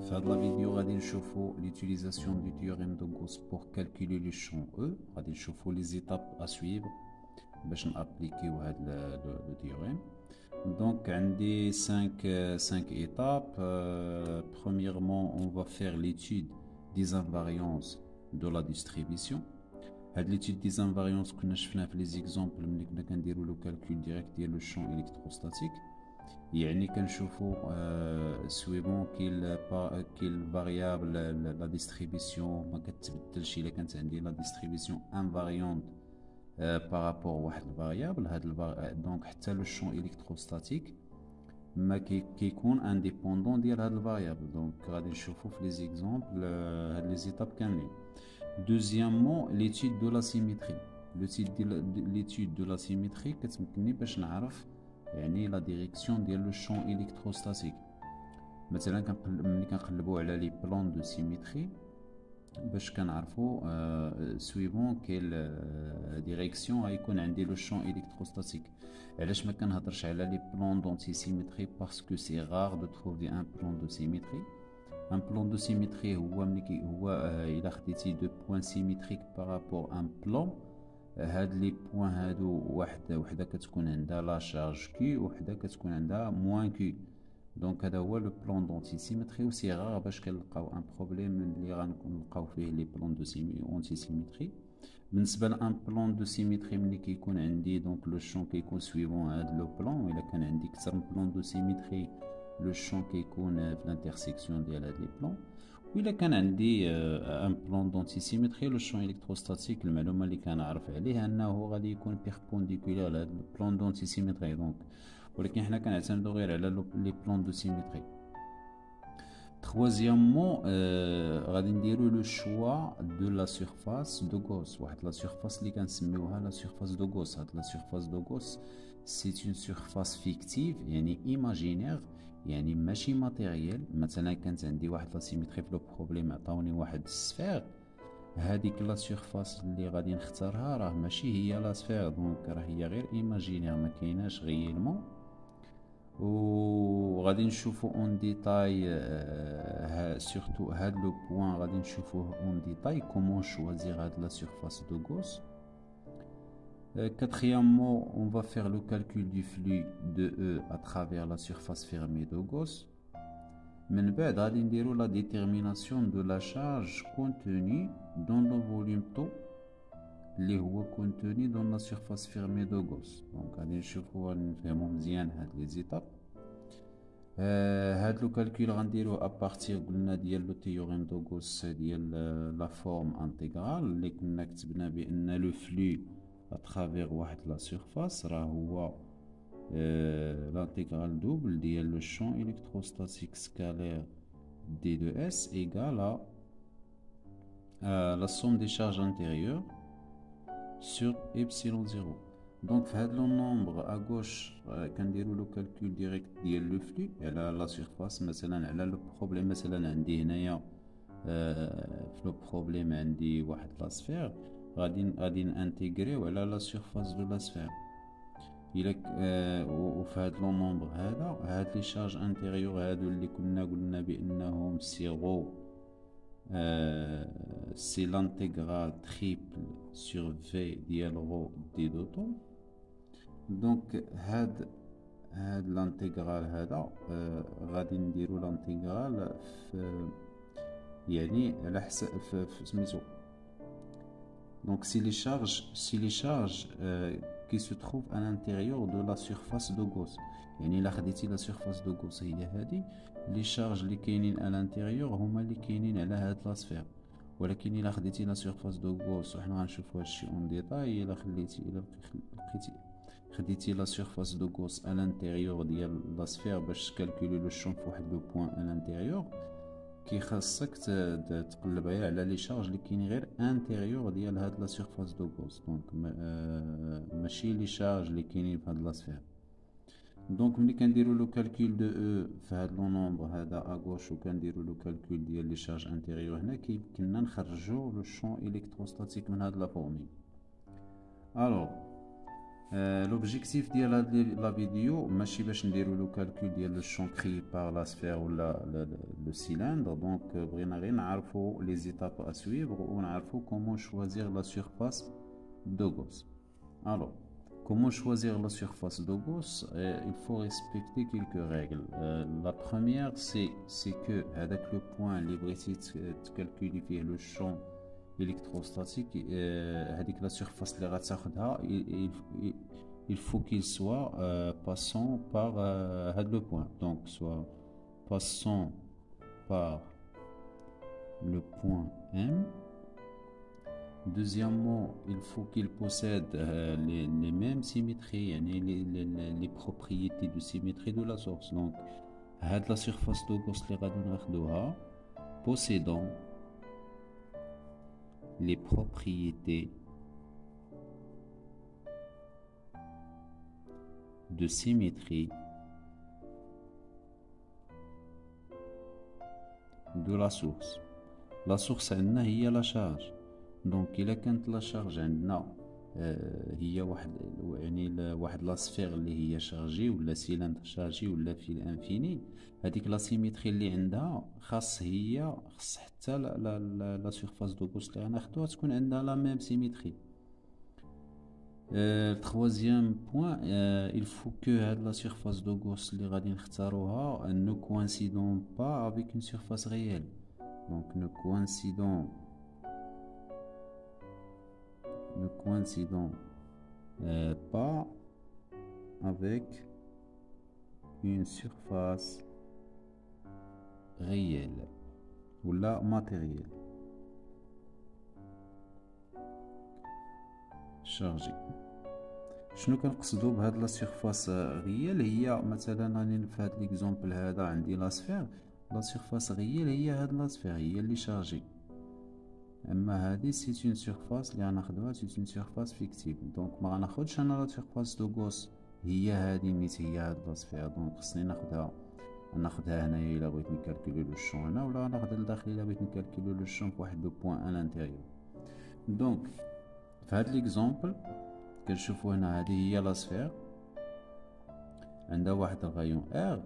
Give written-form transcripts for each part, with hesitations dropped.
في هاد لا فيديو غادي نشوفو l'utilisation du théorème de Gauss pour calculer le champ E. غادي نشوفو les étapes à suivre باش نابليكيو هاد le théorème. Donc عندي 5 étapes. Premièrement, on va faire l'étude des invariances de la distribution. هاد l'étude des invariances كنا شفناها في les exemples ملي كنا كنديرو لو calcul direct ديال le champ électrostatique. يعني كنشوفو سويبون كي variable لا ديستريبيسيون ما كتبدلش الا كانت عندي لا ديستريبيسيون انفاريونت بارابور واحد الفاريابل. هاد دونك حتى لو شون الكتروستاتيك ما كيكون انديبوندون ديال هاد الفاريابل. دونك غادي نشوفو في لي زيكزامبل هاد لي زيتاب كاملين. دوزيامون ليتود دو لا سيميتري. ليتود دو لا سيميتري كتمكنني باش نعرف يعني لا ديريكسيون ديال لو شون الكتروستاتيك. مثلا ملي كنقلبوا على لي بلان دو سيميتري باش كنعرفوا سويفون كيل ديريكسيون غيكون عندي لو شون الكتروستاتيك. علاش ما كنهضرش على لي بلان دونتي سيميتري؟ باسكو سي رار دو تروفي ان بلان دو سيميتري. ان بلان دو سيميتري هو ملي هو الا خديتي دو بوين سيميتريك بارابور ان بلان، هاد لي بوين هادو وحده كتكون عندها لا شارج كيو وحده كتكون عندها موان كيو. دونك هذا هو لو بلان دونتي سيميتري. و سي غار باش كنلقاو ان بروبليم اللي غنلقاو فيه لي بلان دو اونتي سيميتري. بالنسبه لان بلان دو سيميتري ملي كيكون عندي دونك لو شون كيكون سويفون هاد لو بلان. الا كان عندي كثر من بلان دو سيميتري لو شون كيكون في الانترسيكسيون ديال هاد لي بلان. وإلا كان عندي ان بلان دونتي سيميتري لو شون الكتروستاتيك، المعلومه اللي كنعرف عليه انه غادي يكون بيربونديكولار لهاد البلان دونتي سيميتري. دونك ولكن حنا كنعتمدو غير على لي بلان دو سيميتري. troisièmement غادي نديرو لو شوا دو لا سيرفاس دو غوس. واحد لا سيرفاس اللي كنسميوها لا سيرفاس دو غوس. هاد لا سيرفاس دو غوس سي اون سيرفاس فيكتيف يعني ايماجينير، يعني ماشي ماتيريال. مثلا كانت عندي واحد لا سيميتري في لو بروبليم عطاوني واحد السفير، هذيك لا سيرفاس اللي غادي نختارها راه ماشي هي لا سفير، دونك راه هي غير ايماجينير ما كايناش غيالمون. وغادي نشوفو اون ديتاي سورتو هاد لو بوين غادي نشوفوه اون ديتاي كومون شوازير هاد لا سيرفاس دو غوس. Quatrièmement, on va faire le calcul du flux de E à travers la surface fermée de Gauss. من بعد غادي نديرو la détermination de la charge contenue dans le volume tau اللي هو contenu dans la surface fermée de Gauss. دونك غادي نشوفو نفهمو مزيان هاد لي زيتاب. هاد لو كالكول غنديروه ابارتير قلنا ديال لو تيوريم دو غوس ديال لا فورم انتيغرال اللي كنا كتبنا بان لو فلو اترافير واحد لا سيرفاس راه هو l'intégral double ديال le champ électrostatique scalaire D2S égale à la somme des charges intérieures sur epsilon 0. Donc في هذا nombre à gauche كنديروا le calcul direct ديال le flux على la surface. مثلا على le problème مثلا عندي هنايا في le problème عندي واحد la sphère غادي نانتيغريو على لا سيرفاس دو لا سفير. الى وفي هاد لو نومبر هاد لي شارج انتيريور هادو اللي كنا قلنا بانهم سيرو سي لانتيغرال تريبل سور في ديال رو دي دوتو. دونك هاد لانتيغرال هذا غادي نديرو لانتيغرال في يعني على حسب في سميتو. Donc si les charges qui se trouvent à l'intérieur de la surface de Gauss، يعني إلا خديتي لا سيرفاس دو غوس هي هادي، لي شارج اللي كاينين à l'intérieur هما اللي كاينين على هاد لا سفير. ولكن إلا خديتي لا سيرفاس دو غوس وحنا غنشوفو هادشي اون ديتاي، إلا خديتي لا سيرفاس دو غوس à l'intérieur ديال لا سفير باش تكالكولي لو شون فواحد لو بوين à l'intérieur، كي خاصك تقلب على لي شارج اللي كاينين غير انتيريور ديال هاد لا سيرفاس دو غوس. دونك ماشي لي شارج اللي كاينين في هاد لا سفير. دونك ملي كنديرو لو كالكول دو او في هاد لو نومبر هذا اغوش وكنديرو لو كالكول ديال لي شارج انتيريور هنا كيمكننا نخرجو لو شون الكتروستاتيك من هاد لا فورمي. الوغ L'objectif de la vidéo, ماشي باش نديرو لو calcul ديال le champ créé par la sphère ou le cylindre. Donc بغينا غير نعرفو les étapes à suivre ou نعرفو comment choisir la surface de Gauss. Alors, comment choisir la surface de Gauss? Il faut respecter quelques règles. La première, c'est que avec le point libretti calculer فيه le champ électrostatique, avec la surface اللي غتاخدها, il faut qu'il soit passant par le point. Donc, soit passant par le point M. Deuxièmement, il faut qu'il possède les mêmes symétries, les propriétés de symétrie de la source. Donc, la surface de Gauss possédant les propriétés de symétrie de la source. La source عندنا هي la charge. دونك الا كانت لا شارج عندنا هي واحد لا سفير اللي هي شارجي ولا سيلندر شارجي ولا في الانفيني، هذيك لا سيميتري اللي عندها خاص حتى لا سيرفاس دو غوس اللي غناخدوها تكون عندها لا ميم سيميتري. troisième point, il faut que la surface de Gauss اللي غادي نختاروها ne coïncident pas avec une surface réelle. Donc ne coïncident pas avec une surface réelle ou la matérielle chargée. شنو كنقصدو بهاد لا سيرفاس غيال؟ هي مثلا راني في هاد ليكزومبل هذا عندي لا سفير، لا سيرفاس غيال هي هاد لا سفير هي اللي شارجي، اما هادي سي اون سيرفاس اللي غناخدوها سي اون سيرفاس فيكتيف. دونك ما غناخدش انا لا سيرفاس دو غوس هي هادي نيت هي هاد لا سفير. دونك خصني ناخدها هنايا الا بغيت نكالكولي لو شون هنا، ولا غناخدها لداخل الا بغيت نكالكولي لو شون فواحد لو بوين ان لانتيريور. دونك في هاد ليكزومبل كنشوفو هنا هادي هي لا سفير عندها واحد الغايون ار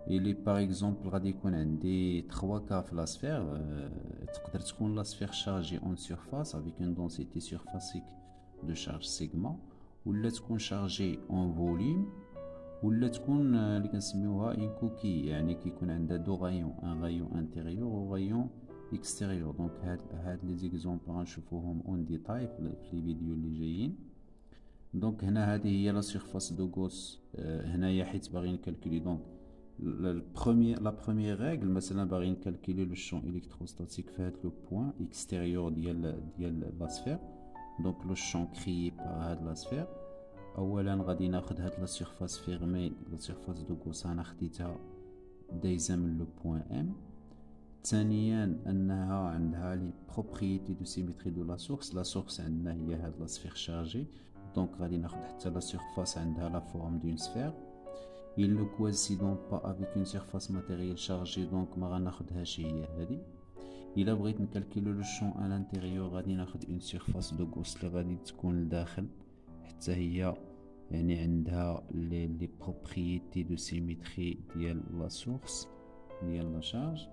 اللي باغ اكزومبل غادي يكون عندي 3 كا في لا سفير. تقدر تكون لا سفير شارجي اون سيرفاس افيك اون دونسيتي سيرفاسيك دو شارج سيغما، ولا تكون شارجي اون فوليوم، ولا تكون اللي كنسميوها اون كوكي، يعني كيكون عندها دو غايون، ان غايون انتيريور و غايون اكستيريور. دونك هاد لي زيكزومبل غنشوفوهم اون ديتاي في لي فيديو اللي جايين. دونك هنا هذه هي لا سيرفاس دو غوس هنايا حيت باغي نكالكولي. دونك لا بروميير ريغل مثلا باغي نكالكولي لو شون الكتروستاتيك في هاد لو بوين اكستيريور ديال لا سفير. دونك لو شون كريي بار هاد لا سفير، اولا غادي ناخد هاد لا سيرفاس فيرمي، لا سيرفاس دو غوس انا خديتها دايزه من لو بوين ام. ثانيا انها عندها لي بروبريتي دو سيميتري دو لا سورس. لا سورس عندنا هي هاد لا سفير شارجي، دونك غادي ناخد حتى لا سيرفاس عندها لا فورم دون سفير. il ne coïncident pas avec une surface matérielle chargée، دونك ما غناخدهاش هي هادي. الا بغيت نكالكولو لو شون ا لانتيريور غادي ناخد اون سيرفاس دو غوس اللي غادي تكون لداخل حتى هي يعني عندها لي بروبريتي دو سيميتري ديال لا سورس ديال لا شارج.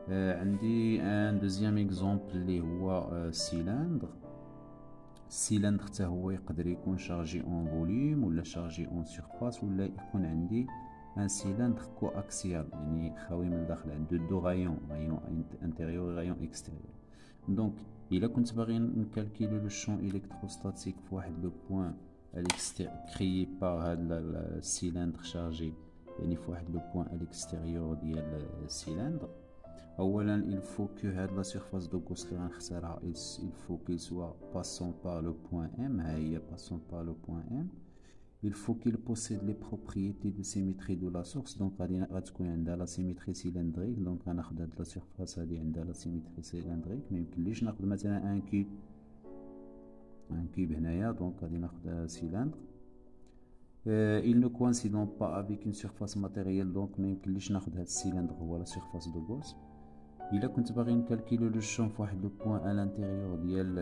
عندي ان دوزيام اكزومبل اللي هو سيلندر. السيلندر حتى هو يقدر يكون شارجي اون فوليوم ولا شارجي اون سيرفاس، ولا يكون عندي ان سيلندر كو اكسيال يعني خاوي من الداخل عنده دو غايون انتيريور غايون اكستيريور. دونك الا كنت باغي نكالكولي لو شون الكتروستاتيك في واحد لو بوين كريي بار هاد السيلندر شارجي، يعني في واحد لو بوين الاكستيريور ديال السيلندر، اولا il faut que هاد لا سيرفاس دو غوس اللي غنختارها il faut qu'il soit passant par le point M. ها هي passant par le point M. il faut qu'il possède les propriétés de symétrie de la source. دونك غتكون عندها لا سيميتري سيلندريك. دونك غناخد هاد لا سيرفاس هادي عندها لا سيميتري سيلندريك، ميمكنليش ناخد مثلا ان كيوب هنايا. دونك غادي ناخد سيلندر. il ne coïncident pas avec une surface matérielle، دونك ميمكنليش ناخد هاد السيلندر هو لا سيرفاس دو غوس. إلا كنت باغي نكالكيلو لو شون فواحد لو بوان à l'intérieur ديال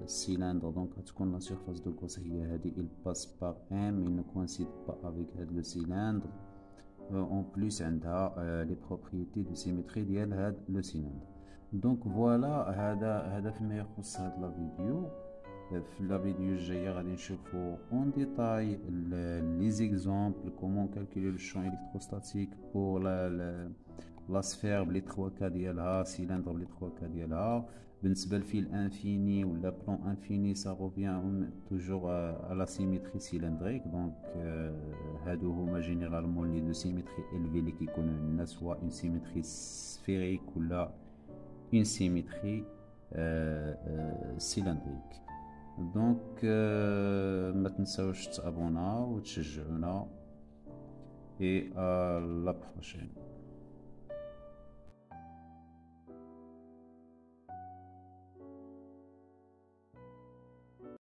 السيلندر، دونك غتكون لا سيرفاس دو غوس هي هادي. il passe par M, il ne coïncide pas avec هاد لو cylindre. en plus عندها les propriétés de symétrie ديال هاد لو cylindre. دونك فوالا هذا فيما يخص هاد لا فيديو. في لا فيديو الجايه غادي نشوفو اون ديتاي لي زيكزامبل كومون كالكولي لو شون الكتروستاتيك بور لا سفير بلي 3 كا ديالها، سيلندر بلي 3 كا ديالها. بالنسبه لفيل انفيني ولا بلون انفيني سا روفيان توجور ا لا سيميتري سيلندريك. دونك هادو هما جينيرالمون لي دو سيميتري الفي اللي كيكونوا لنا، سواء اون سيميتري سفيريك ولا اون سيميتري سيلندريك. دونك ما تنساوش تابونا وتشجعونا، et à la prochaine.